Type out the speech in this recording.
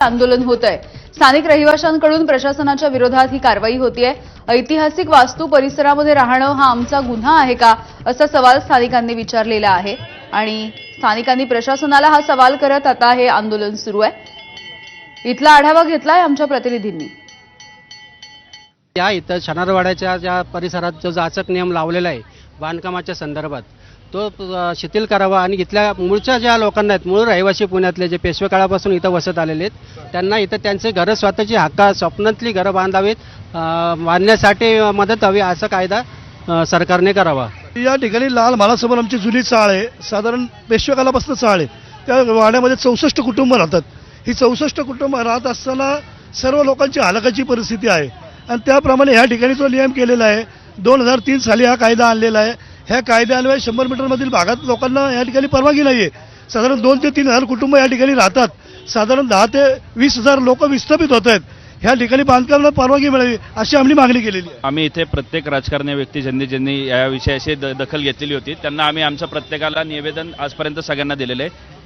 आंदोलन होत आहे। स्थानिक रहिवाशांकडून प्रशासनाच्या विरोधात ही कारवाई होतीये। ऐतिहासिक वास्तू परिसरामध्ये राहणं हा आमचा गुन्हा आहे का, असा सवाल स्थानिकांनी विचारलेला आहे आणि स्थानिकांनी प्रशासनाला हा सवाल करत आता हे आंदोलन सुरू आहे। इथला आढावा घेतलाय आमच्या प्रतिनिधींनी। या इथं शनिवारवाड्याच्या ज्या परिसरात जो जाचक नियम लावलेला आहे बांधकामाच्या संदर्भात तो शिथिल करावा आणि इथल्या मूळच्या ज्या लोकांना आहेत, मूळ रहिवासी पुण्यातले जे पेशवे काळापासून इथं वसत आलेले आहेत, त्यांना इथं त्यांचे घरं स्वतःची स्वप्नातली घरं बांधावीत, बांधण्यासाठी मदत हवी असा कायदा सरकारने करावा। या ठिकाणी लाल महालासमोर आमची जुनी चाळ आहे, साधारण पेशवे काळापासून चाळ आहे। त्या वाड्यामध्ये 64 कुटुंब राहतात। ही 64 कुटुंब राहत असताना सर्व लोकांची हलाखीची परिस्थिती आहे आणि त्याप्रमाणे ह्या ठिकाणी जो नियम केलेला आहे 2003 साली हा कायदा आणलेला आहे। ह्या कायद्यान्वये 100 मीटरमधील भागात लोकांना या ठिकाणी परवानगी नाही आहे। साधारण 2 ते 3 हजार कुटुंब या ठिकाणी राहतात। साधारण 10 ते 20 हजार लोक विस्थापित होत आहेत। ह्या ठिकाणी बांधकामाला परवानगी मिळावी अशी आम्ही मागणी केलेली आहे। आम्ही इथे प्रत्येक राजकारणी व्यक्ती ज्यांनी या विषयाशी दखल घेतलेली होती त्यांना आम्ही आमच्या प्रत्येकाला निवेदन आजपर्यंत सगळ्यांना दिलेले आहे।